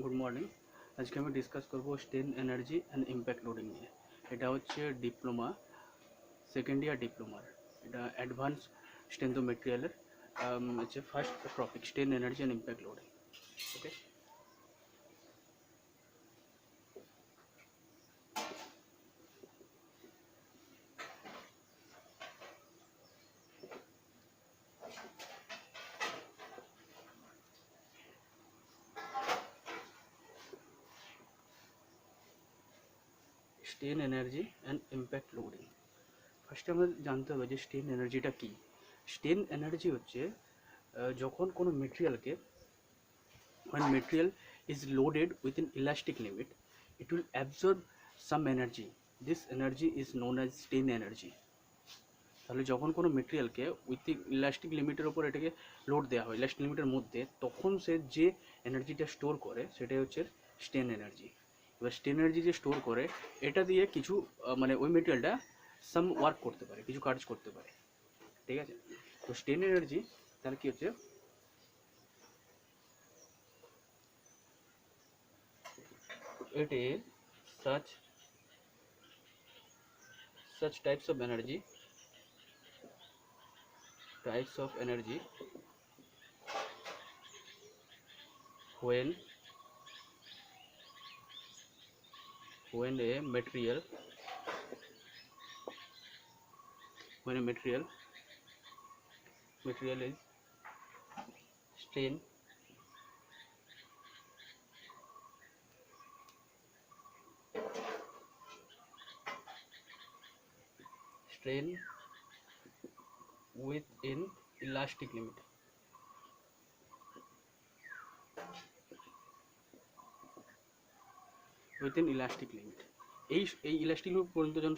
Good morning. আজকে আমি discuss করব স্টেন এনার্জি অ্যান্ড ইম্প্যাক্ট লোডিং নিয়ে। এটা হচ্ছে ডিপ্লোমা, সেকেন্ড ইয়ার ডিপ্লোমার, এটা অ্যাডভান্স স্টেনথোমেট্রিয়ালের হচ্ছে first topic, strain energy and impact loading. Okay, strain energy and impact loading. ফার্স্টে আমাদের জানতে হবে যে স্টেন এনার্জিটা কী। স্টেন এনার্জি হচ্ছে যখন কোনো মেটেরিয়ালকে, when material is loaded within elastic limit, it will absorb some energy. This energy is known as strain energy. তাহলে যখন কোনো মেটেরিয়ালকে উইথিন ইলাস্টিক লিমিটের ওপর এটাকে লোড দেওয়া হয়, ইলাস্টিক লিমিটের মধ্যে, তখন সে যে এনার্জিটা স্টোর করে সেটাই হচ্ছে স্টেন এনার্জি। এবার স্টেন এনার্জি যে স্টোর করে, এটা দিয়ে কিছু মানে ওই মেটেরিয়ালটা সাম ওয়ার্ক করতে পারে, কিছু কাজ করতে পারে। ঠিক আছে, তো স্টেন এনার্জি তাহলে কী হচ্ছে, it is such types of energy when a material is strained within elastic limit. এই ইলাস্টিক লিমিট পর্যন্ত যখন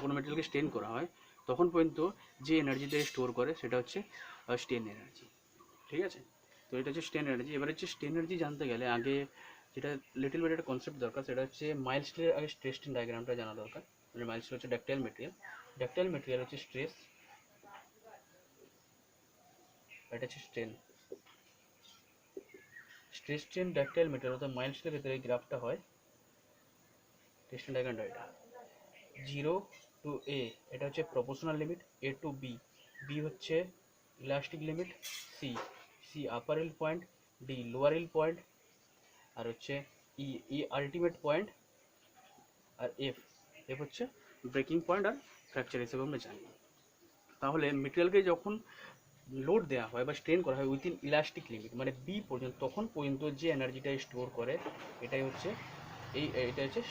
কোনো মেটেরিয়ালকে স্টেন করা হয়, তখন পর্যন্ত যে এনার্জিটা স্টোর করে সেটা হচ্ছে স্টেন এনার্জি। ঠিক আছে, তো এটা হচ্ছে স্টেন এনার্জি। এবার হচ্ছে স্টেন এনার্জি জানতে গেলে আগে যেটা লিটল বিট একটা কনসেপ্ট দরকার, সেটা হচ্ছে মাইলস্টোনের আগে স্ট্রেস স্ট্রেন ডায়াগ্রামটা জানা দরকার। মানে মাইলস্টোন হচ্ছে ডাকটাইল মেটেরিয়াল হচ্ছে স্ট্রেস, এটা হচ্ছে strain. Stress strain ductile material অর্থাৎ মাইলস্টোনের ক্ষেত্রে এই গ্রাফটা হয়, স্ট্রেস স্ট্রেন ডায়াগ্রামটা এটা 0 to a, এটা হচ্ছে proportional limit, a to b, b হচ্ছে elastic limit, c upper yield point, d lower yield point, আর হচ্ছে ই আলটিমেট পয়েন্ট, আর এফ হচ্ছে ব্রেকিং পয়েন্ট আর ফ্র্যাকচার হিসেবে আমরা জানি। তাহলে মেটেরিয়ালকে যখন লোড দেওয়া হয় বা স্ট্রেন করা হয় উইথিন ইলাস্টিক লিমিট মানে বি পর্যন্ত, তখন পর্যন্ত যে এনার্জিটা স্টোর করে এটা হচ্ছে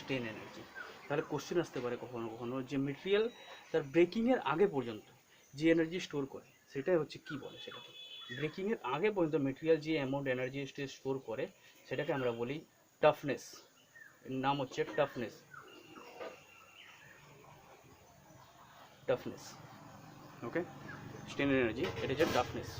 স্ট্রেন এনার্জি। তাহলে কোশ্চেন আসতে পারে কখনো কখনো যে মেটেরিয়াল তার ব্রেকিংয়ের আগে পর্যন্ত যে এনার্জি স্টোর করে সেটাই হচ্ছে কি বলে, সেটাকে ব্রেকিংয়ের আগে পর্যন্ত মেটেরিয়াল যে অ্যামাউন্ট এনার্জি স্টোর করে সেটাকে আমরা বলি টাফনেস। এর নাম হচ্ছে টাফনেস। ওকে, স্ট্রেন এনার্জি এটা হচ্ছে টাফনেস।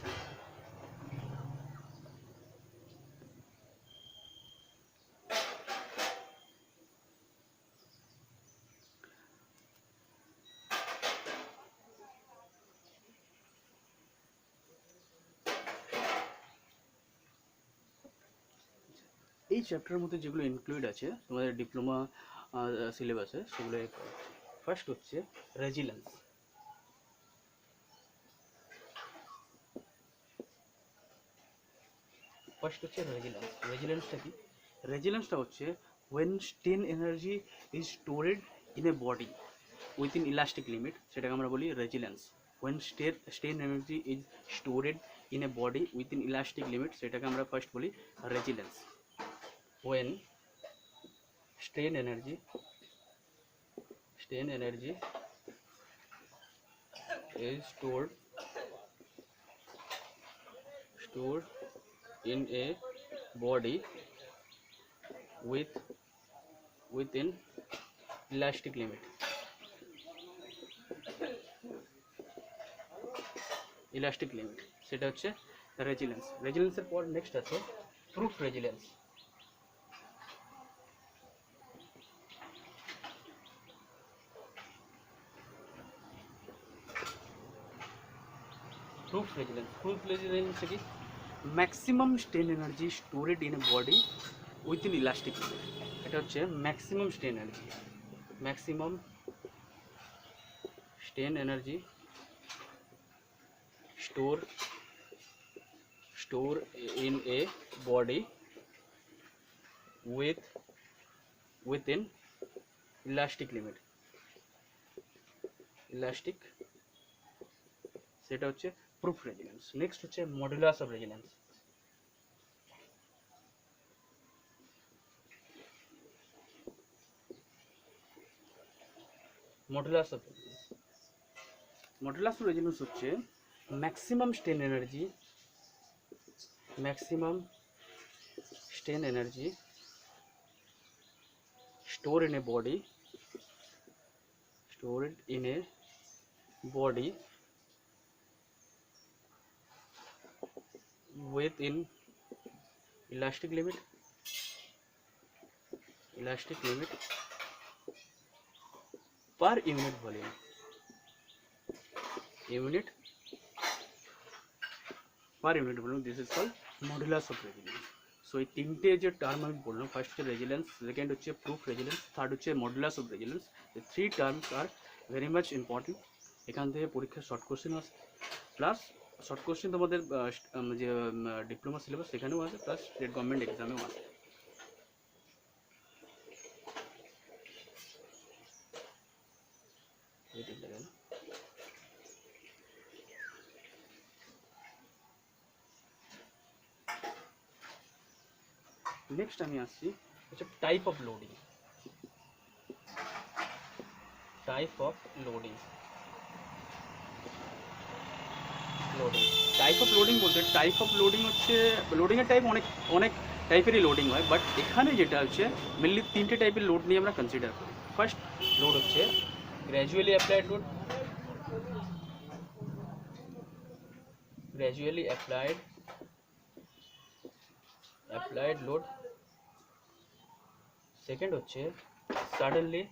এই চ্যাপ্টারের মধ্যে যেগুলো ইনক্লুড আছে তোমাদের ডিপ্লোমা সিলেবাসে, সেগুলো ফার্স্ট হচ্ছে রেজিলেন্স। রেজিলেন্সটা কি? রেজিলেন্সটা হচ্ছে when strain energy is stored in a body within elastic limit, সেটাকে আমরা বলি resilience. when strain energy is stored in a body within elastic limit, সেটাকে আমরা ফার্স্ট বলি resilience. when strain energy is stored in a body within elastic limit, সেটা হচ্ছে resilience. রেজিলেন্সের পর next আছে প্রুফ রেজিলেন্স। proof resilience কি? maximum strain energy stored in a body within elastic limit. এটা হচ্ছে maximum strain energy, maximum strain energy store in a body within elastic limit, elastic, সেটা হচ্ছে proof resilience। Next হচ্ছে modulus of resilience. Modulus of resilience, modulus of resilience হচ্ছে maximum strain energy, maximum strain energy stored in a body, stored in a body within elastic limit, elastic limit per unit volume, unit per unit volume, this is called modulus of resilience। So এই তিনটে যে term আমি বললাম, first হচ্ছে resilience, second হচ্ছে proof resilience, third হচ্ছে modulus of resilience. এই three terms are very much important. এখান থেকে পরীক্ষার শর্ট কোশ্চেন আসে, প্লাস শর্ট কোশ্চেন তোমাদের যে ডিপ্লোমা সিলেবাস সেখানেও আছে, প্লাস স্টেট গভর্নমেন্ট এক্সামেও আছে। নেক্সট আমি আসছি হচ্ছে type of loading, type of loading. Type of loading বলতে, টাইপ অফ লোডিং হচ্ছে লোডিংয়ের টাইপ অনেক অনেক টাইপেরই লোডিং হয়, বাট এখানে যেটা হচ্ছে মেনলি তিনটে টাইপের লোড নিয়ে আমরা কনসিডার করি। ফার্স্ট লোড হচ্ছে gradually applied load, gradually applied load. Second হচ্ছে সাডেনলি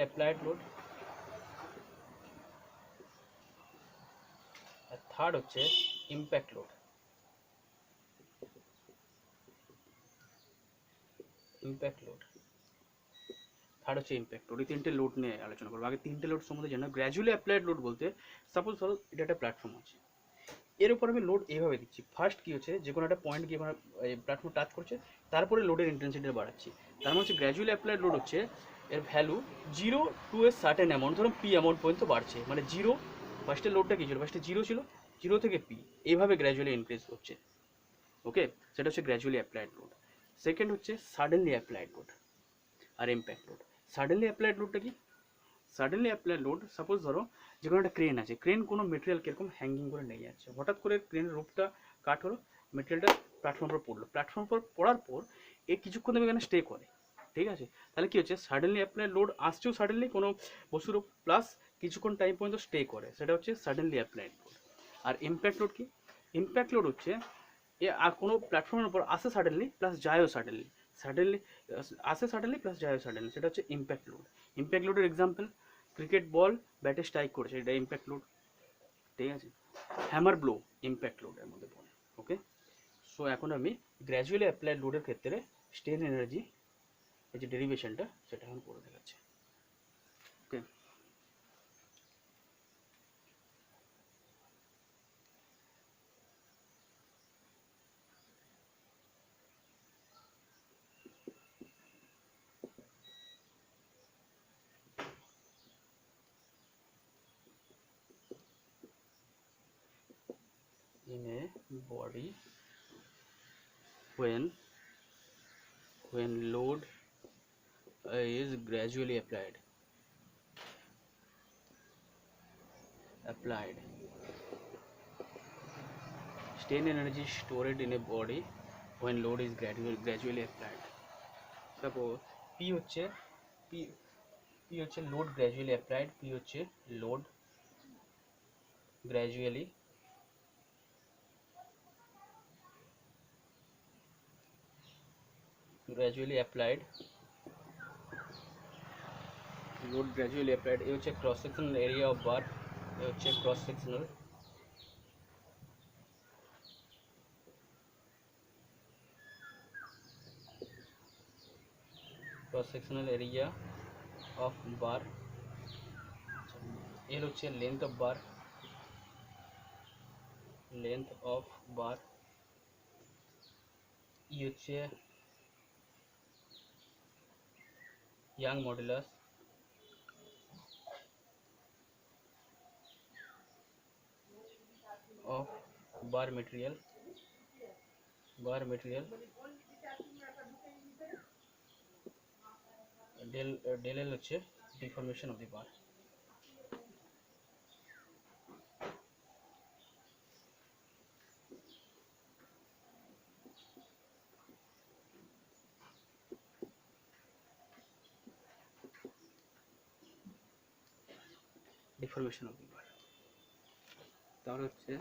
অ্যাপ্লাইড লোড। আর থার্ড হচ্ছে ইম্প্যাক্ট লোড। থার্ড হচ্ছে ইম্প্যাক্ট লোড। এই তিনটে লোড নিয়ে আলোচনা করবো। আগে তিনটে লোড সম্বন্ধে জানো। গ্র্যাজুয়ালি অ্যাপ্লাইড লোড বলতে, সাপোজ ধরো এটা একটা প্ল্যাটফর্ম আছে, এর উপর আমি লোড এইভাবে দিচ্ছি। ফার্স্ট কী হচ্ছে, যে কোনো একটা পয়েন্ট গিয়ে আমার প্ল্যাটফর্ম টাচ করছে, তারপরে লোডের ইন্টেন্সিটি বাড়াচ্ছি। তার মানে হচ্ছে গ্র্যাজুয়ালি অ্যাপ্লাইড লোড হচ্ছে এর value 0 to a certain amount, ধরুন পি অ্যামাউন্ট পর্যন্ত বাড়ছে। মানে জিরো, ফার্স্টের লোডটা কী ছিল, ফার্স্টে জিরো ছিল, জিরো থেকে পি, এইভাবে গ্র্যাজুয়ালি ইনক্রিজ হচ্ছে। ওকে, সেটা হচ্ছে গ্র্যাজুয়ালি অ্যাপ্লাইড লোড। সেকেন্ড হচ্ছে সাডেনলি অ্যাপ্লাইড লোড আর ইম্প্যাক্ট লোড। সাডেনলি অ্যাপ্লাইড লোডটা কি? সাডেনলি অ্যাপ্লাইড লোড, সাপোজ ধরো যে কোনো একটা ক্রেন আছে, ক্রেন কোনো মেটেরিয়াল কীরকম হ্যাঙ্গিং করে নিয়ে যাচ্ছে, হঠাৎ করে ক্রেনের রূপটা কাট হলো, মেটেরিয়ালটা প্ল্যাটফর্ম পর পড়লো, প্ল্যাটফর্ম পর পড়ার পর এ কিছুক্ষণ দেবে এখানে স্টে করে, ঠিক আছে? তাহলে কী হচ্ছে, সাডেনলি অ্যাপ্লাইড লোড আসছেও সাডেনলি কোনো বস্তুর, প্লাস কিছুক্ষণ টাইম পর্যন্ত স্টে করে, সেটা হচ্ছে সাডেনলি অ্যাপ্লাইড লোড। আর ইম্প্যাক্ট লোড কি? ইম্প্যাক্ট লোড হচ্ছে এ আর কোনো প্ল্যাটফর্মের উপর আসে সাডেনলি প্লাস যায়ও সাডেনলি, আসে সাডেনলি প্লাস যায়ও সাডেনলি, সেটা হচ্ছে ইম্প্যাক্ট লোড। ইম্প্যাক্ট লোডের এক্সাম্পল, ক্রিকেট বল ব্যাটে স্ট্রাইক করেছে, এটা ইম্প্যাক্ট লোড, ঠিক আছে? হ্যামার ব্লো ইম্প্যাক্ট লোডের মধ্যে পড়ে। ওকে, সো এখন আমি গ্র্যাজুয়ালি অ্যাপ্লাইড লোডের ক্ষেত্রে স্ট্রেন এনার্জি এই যে ডেরিভেশনটা, সেটা এখন করে দেখাচ্ছি। ওকে, in a body when load is gradually applied, strain energy stored in a body when load is gradually applied. Suppose P হচ্ছে load gradually applied, P হচ্ছে load gradually applied, load gradually applied। এ হচ্ছে cross sectional area of bar, এ হচ্ছে cross sectional cross sectional area of bar, L হচ্ছে length of bar, length of bar, E হচ্ছে Young modulus of bar material, bar material, del L হচ্ছে deformation of the bar. Deformation of the bar. তাহলে হচ্ছে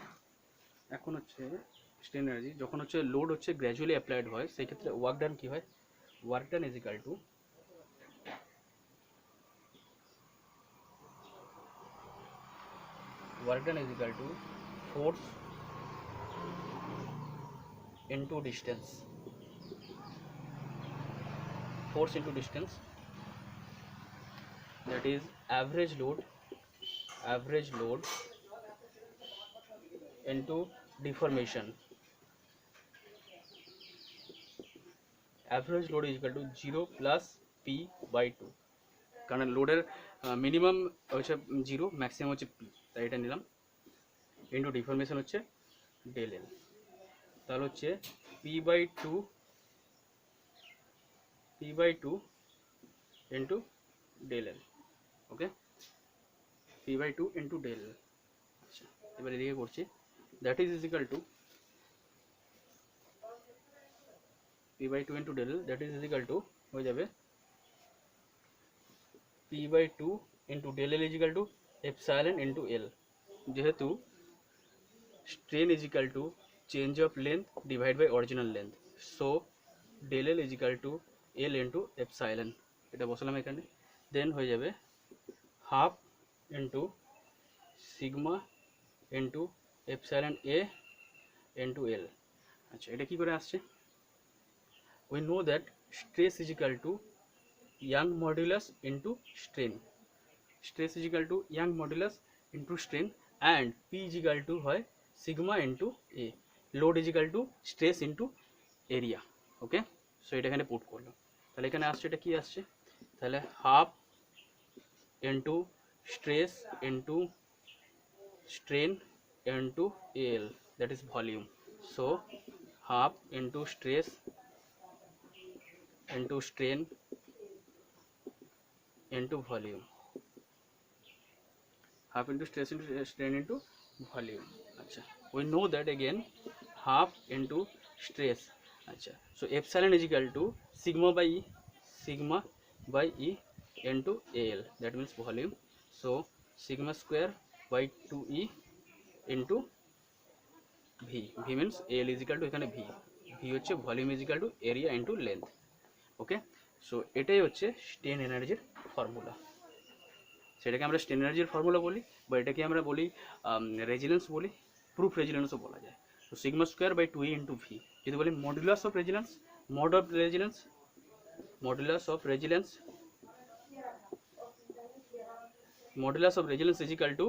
এখন হচ্ছে strain energy যখন হচ্ছে load হচ্ছে গ্র্যাজুয়ালি অ্যাপ্লাইড হয় সেই ক্ষেত্রে ওয়ার্ক ডান কি হয়, work done is equal to force into distance, force into distance, that is average load into deformation, average load is equal to 0 plus p by 2, কারণ লোডের মিনিমাম হচ্ছে 0, maximum হচ্ছে p, তাই এটা নিলাম, ইন্টু ডিফরমেশন হচ্ছে ডেল এল, তাহলে হচ্ছে p by 2 into del L, okay, p by 2 into del L। আচ্ছা এবার এদিকে করছি, that is equal to p by 2 into del L, that is equal to হয়ে যাবে p by 2 into del L equal to epsilon into L, যেহেতু strain equal to change of length divide by original length, so del L equal to L into এপসাইলন, এটা বসালাম এখানে, then হয়ে যাবে half into sigma into epsilon A into L. আচ্ছা এটা কী করে আসছে, we know that stress is equal to Young modulus into strain, stress is equal to Young modulus into strain, and P is equal to হয় sigma into A, load is equal to stress into area, okay. So এটা এখানে put করলাম, তাহলে এখানে আসছে এটা কি আসছে, তাহলে half into stress into strain into L, that is volume, so half into stress into strain into volume, half into stress into strain into volume। acha we know that again half into stress, acha so epsilon is equal to sigma by E into Al, that means volume, so sigma square by 2E into V, V means L is equal to এখানে V, V হচ্ছে volume is equal two area into length, okay. So এটাই হচ্ছে strain এনার্জির formula, সেটাকে আমরা strain এনার্জির formula বলি, বা এটাকে আমরা বলি রেজিলেন্স বলি, প্রুফ রেজিলেন্সও বলা যায়। তো sigma square by 2E into V, যদি বলি modulus of resilience, modulus of resilience is equal to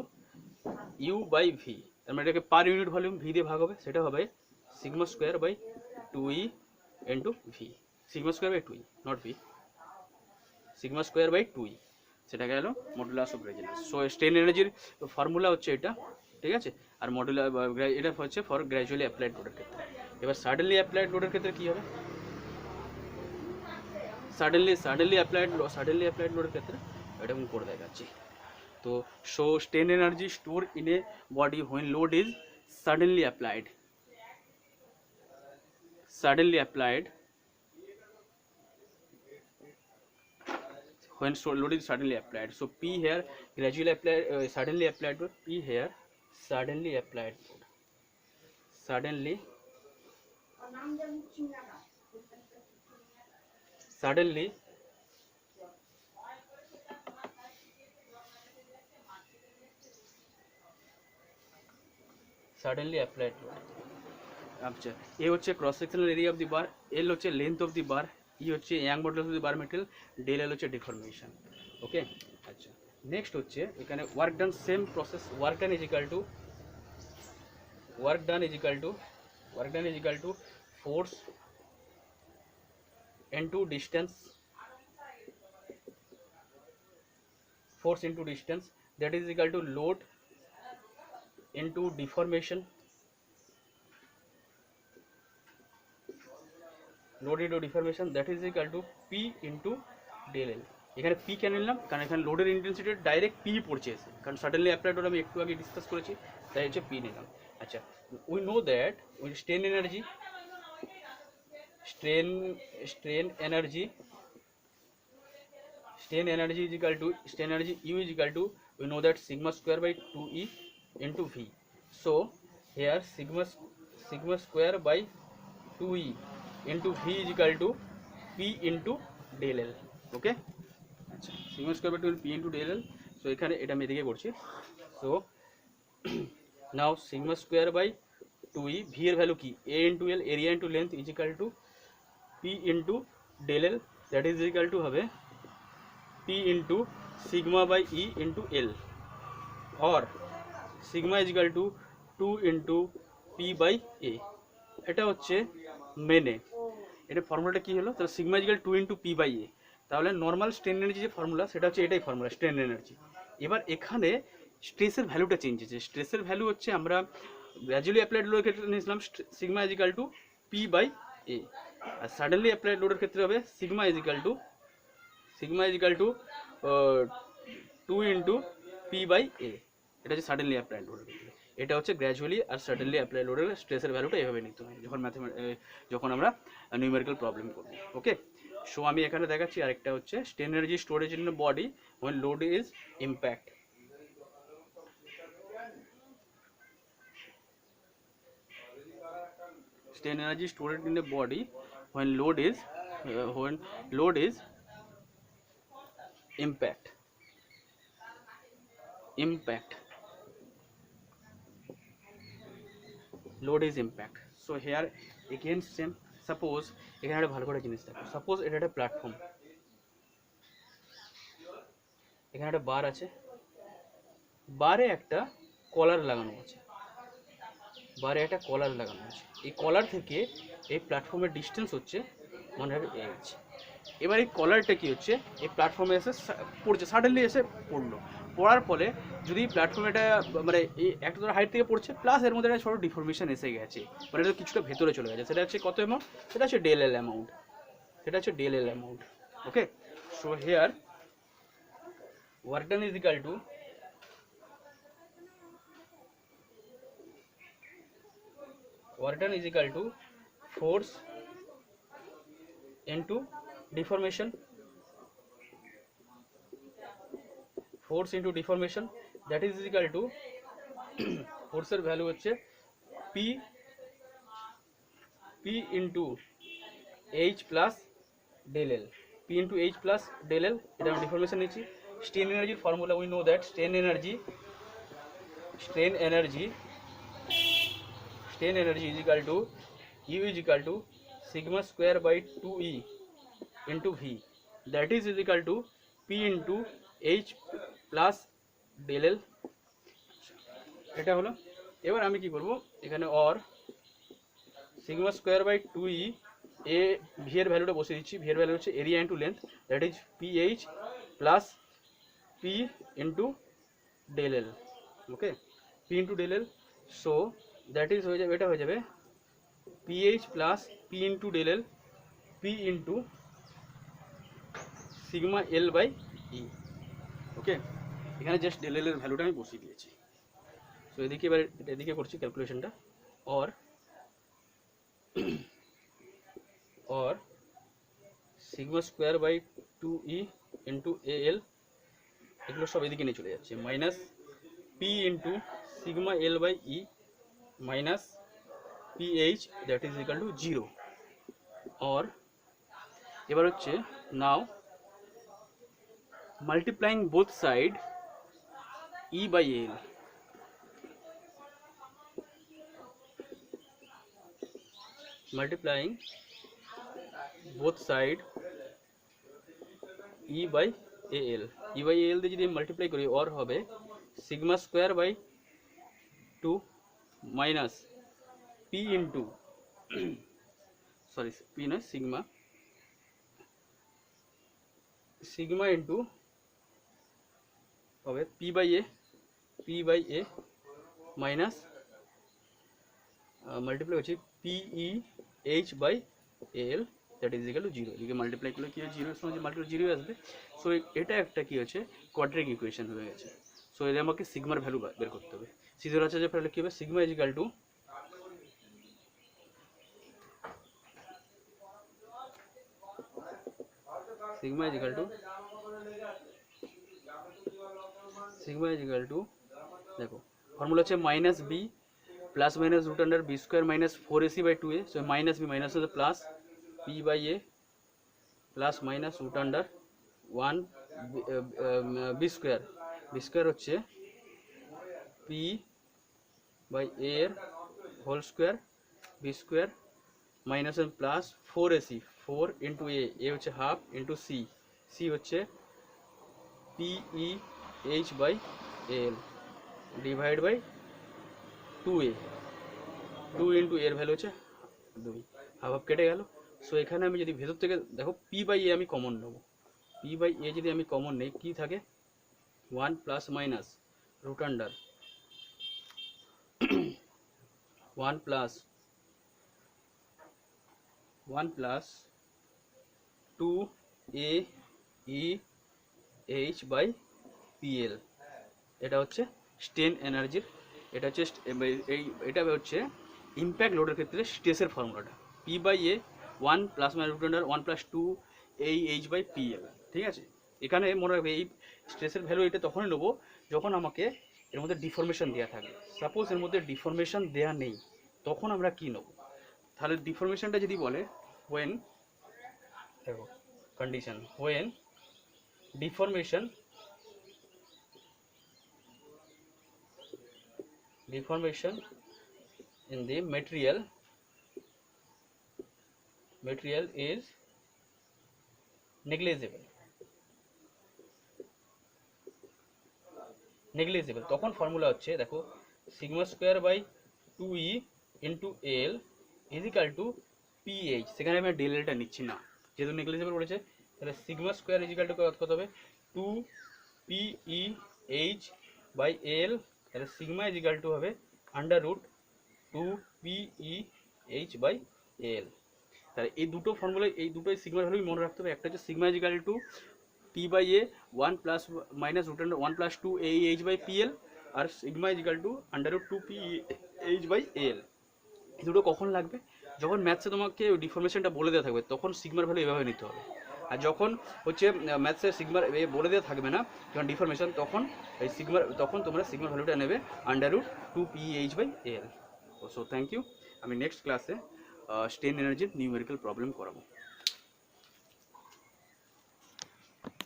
U by V, তার মানে এটাকে পার ইউনিট ভলিউম ভি দিয়ে ভাগ হবে, সেটা হবে sigma square by 2E into V, sigma square by 2E not V, sigma square by 2E, সেটা গেল modulus of resilience. So strain এনার্জির ফর্মুলা হচ্ছে এটা, ঠিক আছে। আর মডুলার এটা হচ্ছে ফর গ্র্যাজুয়ালি অ্যাপ্লাইড লোডের ক্ষেত্রে। এবার সাডেনলি অ্যাপ্লাইড লোডের ক্ষেত্রে কী হবে, সাডেনলি অ্যাপ্লাইড লোডের ক্ষেত্রে এটা আমি করে দেখাচ্ছি। তো so strain energy store in a body when load is suddenly applied, when load is suddenly applied, so P here gradually applied, suddenly applied load, P here suddenly applied load, suddenly applied load। আচ্ছা A হচ্ছে cross sectional area of the bar, L হচ্ছে length of the bar, E হচ্ছে Young modulus of the bar material, del L হচ্ছে deformation. Okay, আচ্ছা next হচ্ছে এখানে work done, same process, work done is equal to force into distance, that is equal to load into deformation, that is equal to P into del L। এখানে P কেন নিলাম, কারণ এখানে লোডের intensity direct P পড়ছে এসে, কারণ suddenly applied load আমি একটু আগে ডিসকাস করেছি, তাই হচ্ছে P নিলাম। আচ্ছা, we know that strain energy U is equal to, we know that sigma square by 2E into V, so here sigma square by 2E into V is equal to P into del L। ওকে, আচ্ছা sigma square by 2 P into del L, so এখানে এটা আমি এদিকে করছি, so now sigma square by 2E, V এর value কি, A into L, area into length is equal to P into del L, that is equal to হবে P into sigma by E into L, or sigma is equal to 2 into P by A। এটা হচ্ছে মেনে, এটা ফর্মুলাটা কি হলো, তাহলে sigma is equal 2 into P by A, তাহলে নর্মাল স্ট্রেন এনার্জি যে ফর্মুলা সেটা হচ্ছে এটাই ফর্মুলা স্ট্রেন এনার্জি। এবার এখানে স্ট্রেসের ভ্যালুটা চেঞ্জ হয়েছে, স্ট্রেসের ভ্যালু হচ্ছে আমরা গ্র্যাজুয়ালি অ্যাপ্লাইড লোডের ক্ষেত্রে নিয়েছিলাম sigma is equal to P by A, আর সাডেনলি অ্যাপ্লাইড লোডের ক্ষেত্রে হবে sigma is equal to 2 into P by A. এটা হচ্ছে সাডেনলি অ্যাপ্লাইড লোডের ক্ষেত্রে, এটা হচ্ছে গ্র্যাজুয়ালি আর সাডেনলি অ্যাপ্লাই লোডের স্ট্রেসের ভ্যালুটা এভাবে নিতে হয় যখন আমরা নিউমেরিক্যাল প্রবলেম করব। ওকে, সো আমি এখানে দেখাচ্ছি আরেকটা হচ্ছে strain energy storage in body when load is impact। Strain energy stored in the body when load is impact। Load is impact, so here again same, suppose এখানে একটা ভালো করে জিনিস দেখো, সাপোজ এটা একটা প্ল্যাটফর্ম, এখানে একটা বার আছে, বারে একটা কলার লাগানো আছে, এই কলার থেকে এই প্ল্যাটফর্মের ডিস্টেন্স হচ্ছে 100 এবার এই কলারটা কি হচ্ছে, এই প্ল্যাটফর্মে এসে পড়ছে, সাডেনলি এসে পড়ার ফলে যদি প্ল্যাটফর্মে মানে এই একটা ধরো হাইট থেকে পড়ছে, প্লাস এর মধ্যে একটা ছোটো ডিফরমেশন এসে গেছে, মানে এটা কিছুটা ভেতরে চলে গেছে, সেটা হচ্ছে কত অ্যামাউন্ট, সেটা হচ্ছে del L amount. Okay, so here work done is equal to force into deformation, that is equal to ফোর্সের ভ্যালু হচ্ছে P into H plus del L, এটা আমি ডিফরমেশন নিচ্ছি। স্ট্রেন এনার্জির formula, we know that strain energy is equal to U is equal to sigma square by 2E into V, that is equal to P into H plus del L। এটা হলো, এবার আমি কি করব, এখানে or sigma square by 2E, এ V এর ভ্যালুটা বসিয়ে দিচ্ছি, ভি এর ভ্যালু হচ্ছে area into length, that is PH plus P into del L। Okay, P into del L, so that is হয়ে যাবে, এটা হয়ে যাবে PH plus P into del L, P into sigma L by E। Okay, এখানে just del L এর ভ্যালুটা আমি বসিয়ে দিয়েছি। সো এদিকে এবার এদিকে করছি ক্যালকুলেশনটা, or sigma square by 2E into AL, এগুলো সব এদিকে নিয়ে চলে যাচ্ছে, minus P into sigma L by E minus PH, that is equal to 0। Or এবার হচ্ছে now multiplying both side E by L, both side E by A L, E by L দিয়ে যদি আমি মাল্টিপ্লাই করি or হবে sigma square by 2 minus P into sorry P নয় sigma, sigma into হবে P by A minus multiply হচ্ছে P H by L that is equal to 0। এদিকে multiply করলে কি হয়, 0 এর সঙ্গে যে মাল্টিপ্লাই 0 আসবে। সো এটা একটা কি হচ্ছে কোয়াড্রেটিক ইকুয়েশন হয়ে গেছে। সো এর আমাকে সিগমার ভ্যালু বের করতে হবে। সিজোর আছে যে ফলে কি হবে, সিগমা ইজ ইকুয়াল টু দেখো ফর্মুলা হচ্ছে minus B plus minus root under B square minus 4ac by 2a। So minus B minus হচ্ছে plus P by A plus minus root under 1 B square হচ্ছে P by A এর whole square B square minus plus 4ac 4 into A হচ্ছে half into C হচ্ছে P H by L divide by 2a, 2 into এর value হচ্ছে 2, half half কেটে গেল। So এখানে আমি যদি ভেতর থেকে দেখো পি বাই এ আমি কমন নেবো, পি বাই এ যদি আমি কমন নেই কি থাকে 1 plus minus root under 1 plus 2a E H by PL. এটা হচ্ছে স্ট্রেন এনার্জির, এটা হচ্ছে ইম্প্যাক্ট লোডের ক্ষেত্রে স্ট্রেসের ফর্মুলাটা P by A 1 plus minus root under 1 plus 2 H by PL. ঠিক আছে, এখানে মনে রাখবে এই স্ট্রেসের ভ্যালু এটা তখনই নেবো যখন আমাকে এর মধ্যে ডিফরমেশন দেওয়া থাকবে। সাপোজ এর মধ্যে ডিফরমেশন দেওয়া নেই, তখন আমরা কি নেব, তাহলে ডিফরমেশনটা যদি বলে when দেখো condition when deformation in the material is negligible, তখন ফর্মুলা হচ্ছে দেখো sigma square by 2e into L equal to PH. সেখানে আমি ডেল এলটা নিচ্ছি না, যেহেতু নেগলিজেবল বলেছে। তাহলে সিগমা স্কোয়ার ইজিক্যাল টু কত হবে 2 পিই এইচ বাই এল। তাহলে সিগমা ইজিক্যাল টু হবে under root 2 P H by L. তাহলে এই দুটো ফর্মুলা, এই দুটোই সিগমার ভ্যালু মনে রাখতে হবে। একটা হচ্ছে sigma is equal to P by A 1 plus minus root under 1 plus 2 A H by PL, আর sigma is equal to under root 2 P H by L. এই দুটো কখন লাগবে, যখন ম্যাথসে তোমাকে ডিফরমেশনটা বলে দেওয়া থাকবে তখন সিগমার ভ্যালু এভাবে নিতে হবে। আর যখন হচ্ছে ম্যাথসে সিগমার বলে দেওয়া থাকবে না, যখন ডিফরমেশন, তখন এই তখন তোমরা সিগমার ভ্যালুটা নেবে under root 2 PH by L. So thank you. আমি নেক্সট ক্লাসে স্ট্রেন এনার্জির নিউমেরিক্যাল প্রবলেম করাবো।